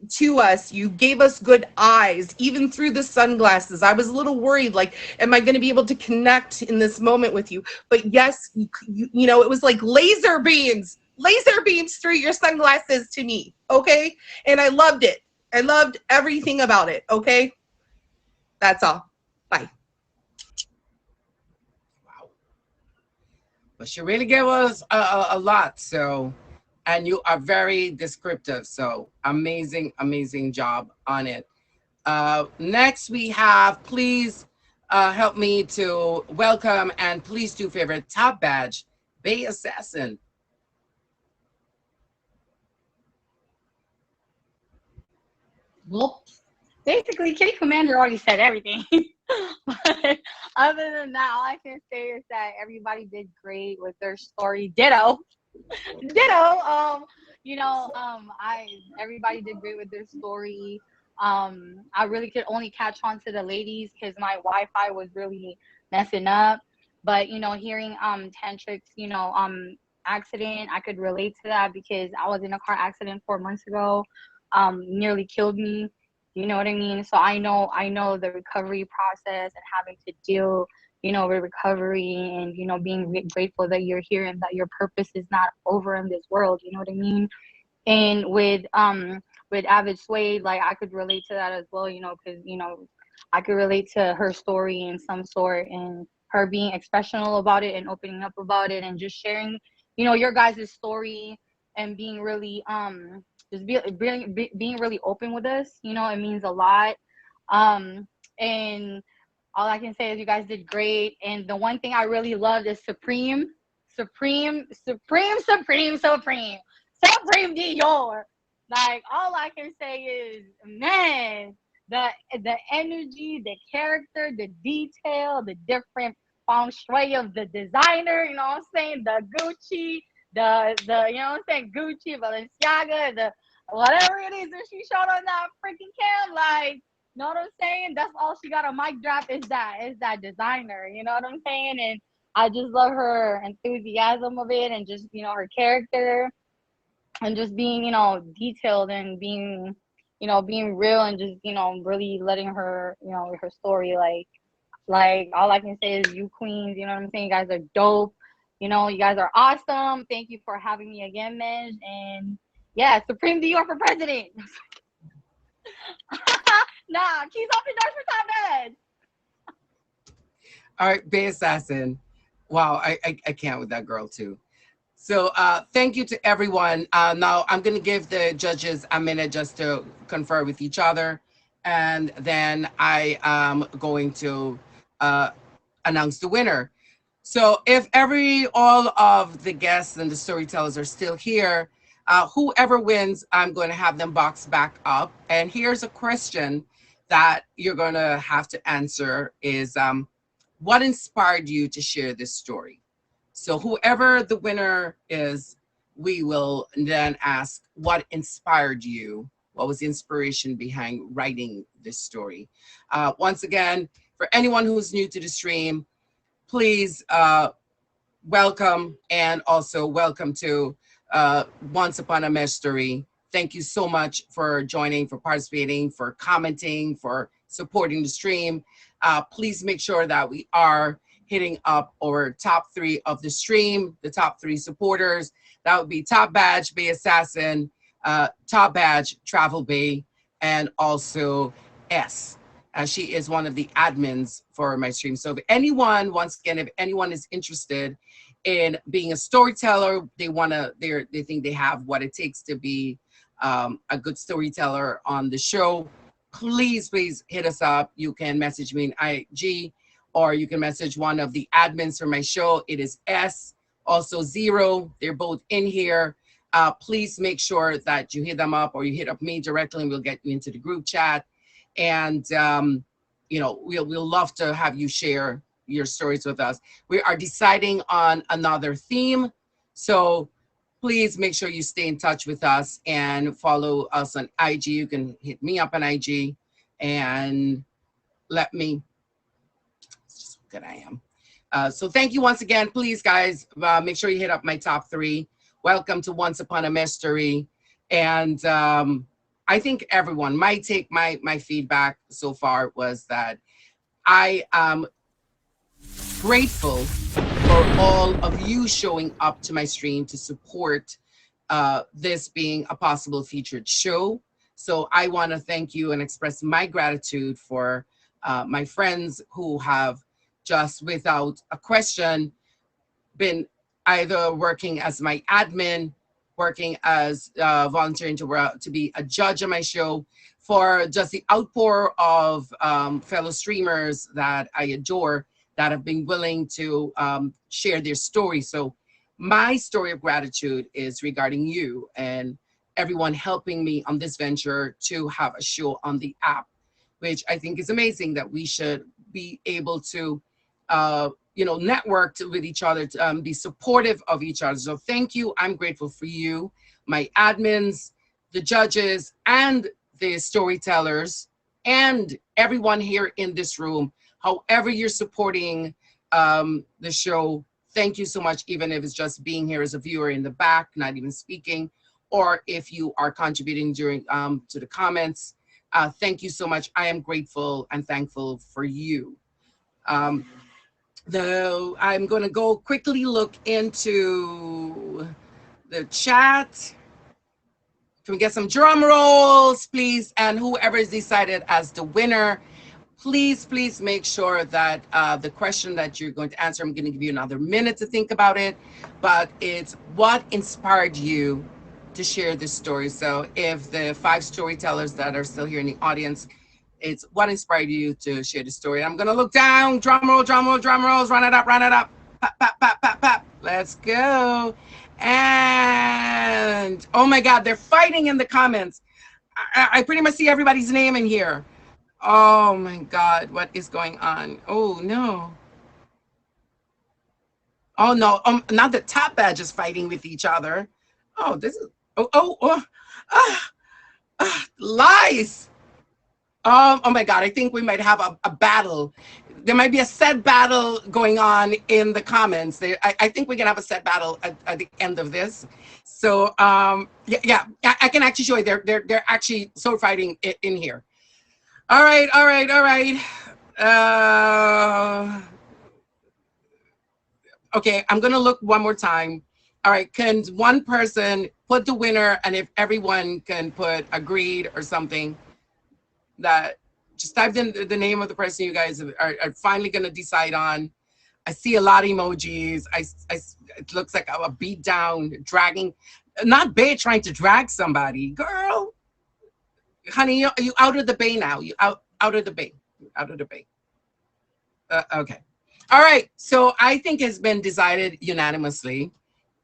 to us. You gave us good eyes, even through the sunglasses. I was a little worried, like, am I going to be able to connect in this moment with you? But yes, it was like laser beams through your sunglasses to me. Okay. And I loved it. I loved everything about it. Okay. That's all. Bye. Wow. But she really gave us a lot. So, and you are very descriptive. So amazing, amazing job on it. Next, we have, please help me to welcome and please do favorite top badge, Bay Assassin. Well, basically, Kitty Commander already said everything. But other than that, all I can say is that everybody did great with their story. Ditto, ditto. I everybody did great with their story. I really could only catch on to the ladies because my Wi-Fi was really messing up. But hearing Tantric's accident, I could relate to that because I was in a car accident 4 months ago. Nearly killed me. You know what I mean? So I know the recovery process and having to deal, with recovery and being grateful that you're here and that your purpose is not over in this world. You know what I mean? And with Avid Suede, like I could relate to that as well. Because I could relate to her story in some sort, and her being expressional about it and opening up about it and just sharing, your guys' story and being really just being really open with us. It means a lot. And all I can say is you guys did great. And the one thing I really loved is Supreme Dior. Like, all I can say is, man, the the energy, the character, the detail, the different feng shui of the designer. You know what I'm saying? The Gucci, the Gucci, Balenciaga, the whatever it is that she showed on that freaking cam. Like, know what I'm saying? That's all she got a mic drop is that designer. You know what I'm saying? And I just love her enthusiasm of it and just, her character and just being, detailed and being real and just, really letting her, her story, like all I can say is you queens, you know what I'm saying? You guys are dope. You guys are awesome. Thank you for having me again, Mej. And yeah, Supreme Dior for president. Nah, keys open doors for top Mej. All right, Bay Assassin. Wow, I can't with that girl too. So thank you to everyone. Now I'm going to give the judges a minute just to confer with each other. And then I am going to announce the winner. So if all of the guests and the storytellers are still here, whoever wins, I'm going to have them box back up. And here's a question that you're going to have to answer is what inspired you to share this story? So whoever the winner is, we will then ask what inspired you? What was the inspiration behind writing this story? Once again, for anyone who's new to the stream, please welcome, and also welcome to Once Upon a Mejstory. Thank you so much for joining, for participating, for commenting, for supporting the stream. Please make sure that we are hitting up our top 3 of the stream, the top 3 supporters. That would be Top Badge, Bay Assassin, Top Badge, Travel Bay, and also S. She is one of the admins for my stream. So if anyone, once again, if anyone is interested in being a storyteller, they think they have what it takes to be a good storyteller on the show, please hit us up. You can message me in IG, or you can message one of the admins for my show. It is S, also Zero. They're both in here. Please make sure that you hit them up, or you hit up me directly, and we'll get you into the group chat. And we'll love to have you share your stories with us. We are deciding on another theme, so please make sure you stay in touch with us and follow us on IG. You can hit me up on IG and let me. It's just how good I am. So thank you once again. Please, guys, make sure you hit up my top 3. Welcome to Once Upon a Mejstory. And I think everyone, my feedback so far was that I am grateful for all of you showing up to my stream to support this being a possible featured show. So I want to thank you and express my gratitude for my friends who have just without a question been either working as my admin, working as volunteering to be a judge on my show, for just the outpour of fellow streamers that I adore that have been willing to share their story. So my story of gratitude is regarding you and everyone helping me on this venture to have a show on the app, which I think is amazing that we should be able to network with each other, to be supportive of each other. So thank you. I'm grateful for you, my admins, the judges, and the storytellers, and everyone here in this room. However you're supporting the show, thank you so much, even if it's just being here as a viewer in the back, not even speaking, or if you are contributing during to the comments. Thank you so much. I am grateful and thankful for you. I'm going to go quickly look into the chat. Can we get some drum rolls, please? And whoever is decided as the winner, please make sure that the question that you're going to answer, I'm going to give you another minute to think about it, but it's what inspired you to share this story. So if the 5 storytellers that are still here in the audience, it's what inspired you to share the story. I'm going to look down, drum roll, drum roll, drum rolls, run it up, run it up. Pop, pop, pop, pop, pop. Let's go. And oh my God, they're fighting in the comments. I pretty much see everybody's name in here. Oh my God, what is going on? Oh no. Oh no, not the top badges fighting with each other. Oh, this is, ah, lies. Oh my God, I think we might have a battle. There might be a set battle going on in the comments. I think we can have a set battle at the end of this. So yeah, I can actually show you. They're actually sword fighting in here. All right. Okay, I'm gonna look one more time. All right, can one person put the winner, and if everyone can put agreed or something, that just type in the name of the person you guys are finally gonna decide on. I see a lot of emojis. It looks like a beat down, dragging, not Bay trying to drag somebody. Girl, honey, you out of the Bay now. You out of the Bay. Out of the Bay. Okay. All right. So I think it's been decided unanimously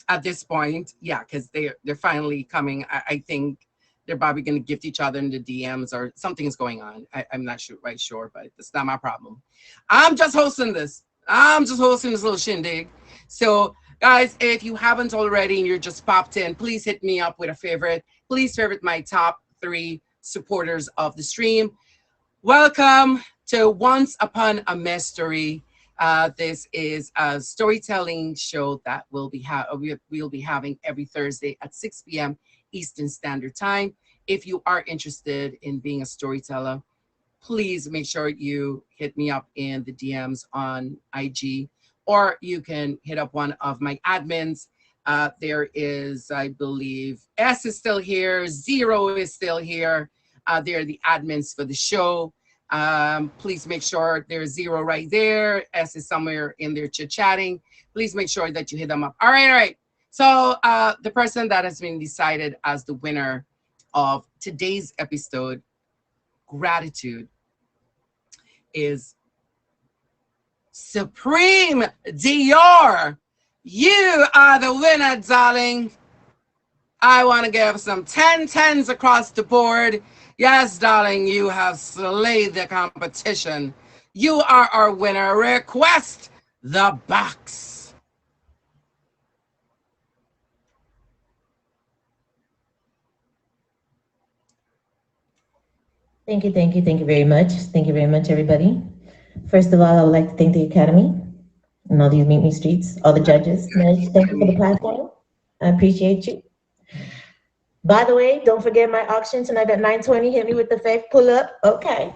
at this point. Yeah, because they're finally coming. I think they're probably going to gift each other in the DMs or something is going on. I'm not quite sure, but it's not my problem. I'm just hosting this. I'm just hosting this little shindig. So, guys, if you haven't already and you're just popped in, please hit me up with a favorite. Please favorite my top 3 supporters of the stream. Welcome to Once Upon a Mejstory. This is a storytelling show that we'll be having every Thursday at 6 p.m. Eastern Standard Time. If you are interested in being a storyteller, please make sure you hit me up in the DMs on IG, or you can hit up one of my admins. There is, I believe, S is still here, Zero is still here. They're the admins for the show. Please make sure there's Zero right there. S is somewhere in there chit-chatting. Please make sure that you hit them up. All right. So the person that has been decided as the winner of today's episode, Gratitude, is Supreme Dior. You are the winner, darling. I want to give some 10/10s across the board. Yes, darling, you have slayed the competition. You are our winner. Request the box. Thank you very much. Thank you very much, everybody. First of all, I would like to thank the Academy and all these Meet Me Streets, all the judges. Meg, thank you for the platform. I appreciate you. By the way, don't forget my auction tonight at 9:20. Hit me with the fake pull up. Okay.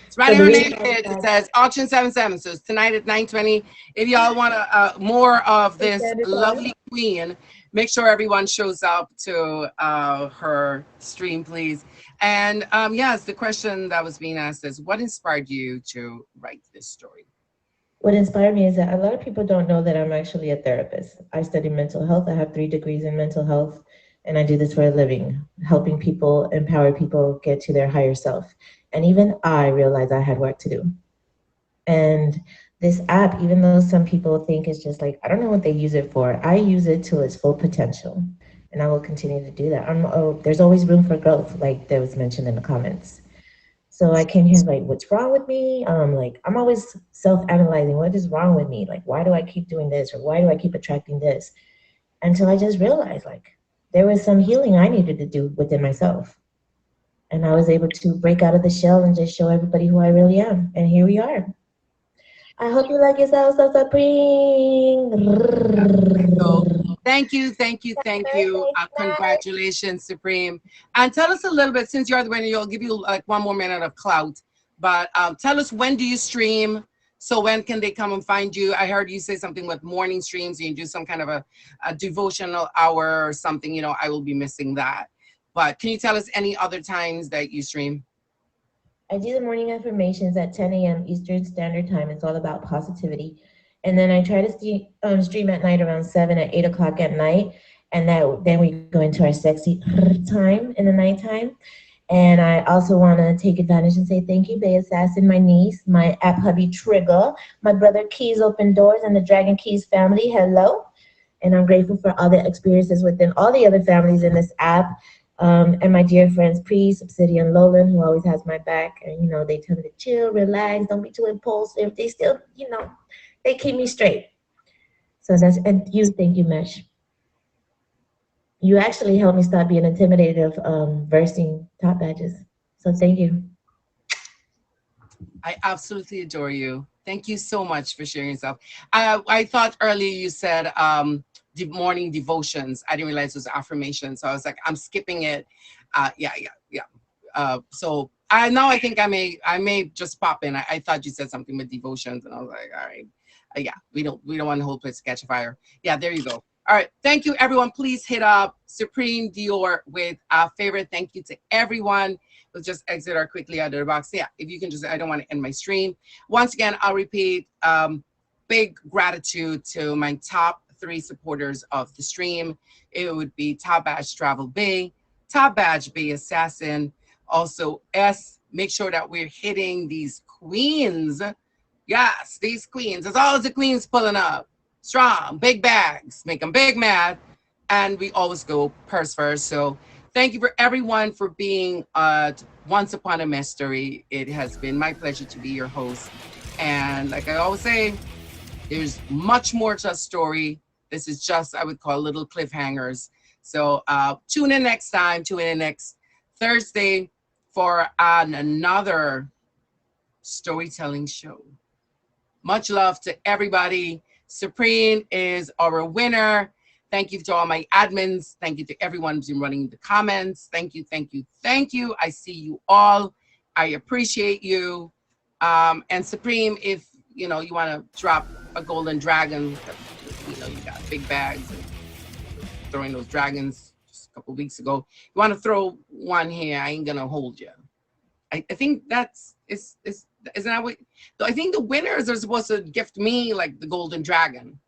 It's right on name. It says auction 77. So it's tonight at 9:20. If y'all want more of this lovely queen, make sure everyone shows up to her stream, please. And yes, the question that was being asked is, what inspired you to write this story? What inspired me is that a lot of people don't know that I'm actually a therapist. I study mental health. I have 3 degrees in mental health, and I do this for a living, helping people, empower people get to their higher self. And even I realized I had work to do. And this app, even though some people think it's just like, I don't know what they use it for, I use it to its full potential. And I will continue to do that. There's always room for growth, like that was mentioned in the comments. So I came here like, what's wrong with me? I'm always self-analyzing. What is wrong with me? Like, why do I keep doing this? Or why do I keep attracting this? Until I just realized like, there was some healing I needed to do within myself. And I was able to break out of the shell and just show everybody who I really am. And here we are. I hope you like yourself, so Supreme. Thank you. Congratulations, Supreme. And tell us a little bit, since you're the winner, you'll give you like 1 more minute of clout. But tell us, when do you stream? So when can they come and find you? I heard you say something with morning streams, and you do some kind of a devotional hour or something. You know, I will be missing that. But can you tell us any other times that you stream? I do the morning affirmations at 10 a.m. Eastern Standard Time. It's all about positivity. And then I try to stream at night around 7 at 8 o'clock at night. And then we go into our sexy time in the nighttime. And I also want to take advantage and say thank you, Bay Assassin, my niece, my app hubby Trigger, my brother Keys Open Doors, and the Dragon Keys family. Hello. And I'm grateful for all the experiences within all the other families in this app. And my dear friends, Priest, Obsidian, Lolan, who always has my back. And, you know, they tell me to chill, relax, don't be too impulsive. They still, you know, they keep me straight. So that's, and you, thank you, Mesh. You actually helped me stop being intimidated of versing top badges. So thank you. I absolutely adore you. Thank you so much for sharing yourself. I thought earlier you said the morning devotions. I didn't realize it was affirmations. So I was like, I'm skipping it. Yeah. So I think I may just pop in. I thought you said something with devotions, and I was like, all right, yeah, we don't want the whole place to catch a fire. Yeah, there you go. All right, thank you, everyone. Please hit up Supreme Dior with a favorite. Thank you to everyone. We'll just exit our quickly out of the box. Yeah, if you can just, I don't want to end my stream. Once again, I'll repeat, big gratitude to my top 3 supporters of the stream. It would be Top Badge Travel Bay, Top Badge Bay Assassin, also S. Make sure that we're hitting these queens. Yes, these queens. As all the queens pulling up. Strong, big bags, make them big mad. And we always go purse first. So thank you for everyone for being Once Upon a Mejstory. It has been my pleasure to be your host. And like I always say, there's much more to a story. This is just, I would call, little cliffhangers. So tune in next time. Tune in next Thursday for another storytelling show. Much love to everybody. Supreme is our winner. Thank you to all my admins. Thank you to everyone who's been running the comments. Thank you. I see you all. I appreciate you. And Supreme, if you know you want to drop a golden dragon, you know you got big bags and throwing those dragons just a couple weeks ago. You want to throw one here? I ain't gonna hold you. I think that's isn't that what? I think the winners are supposed to gift me like the golden dragon.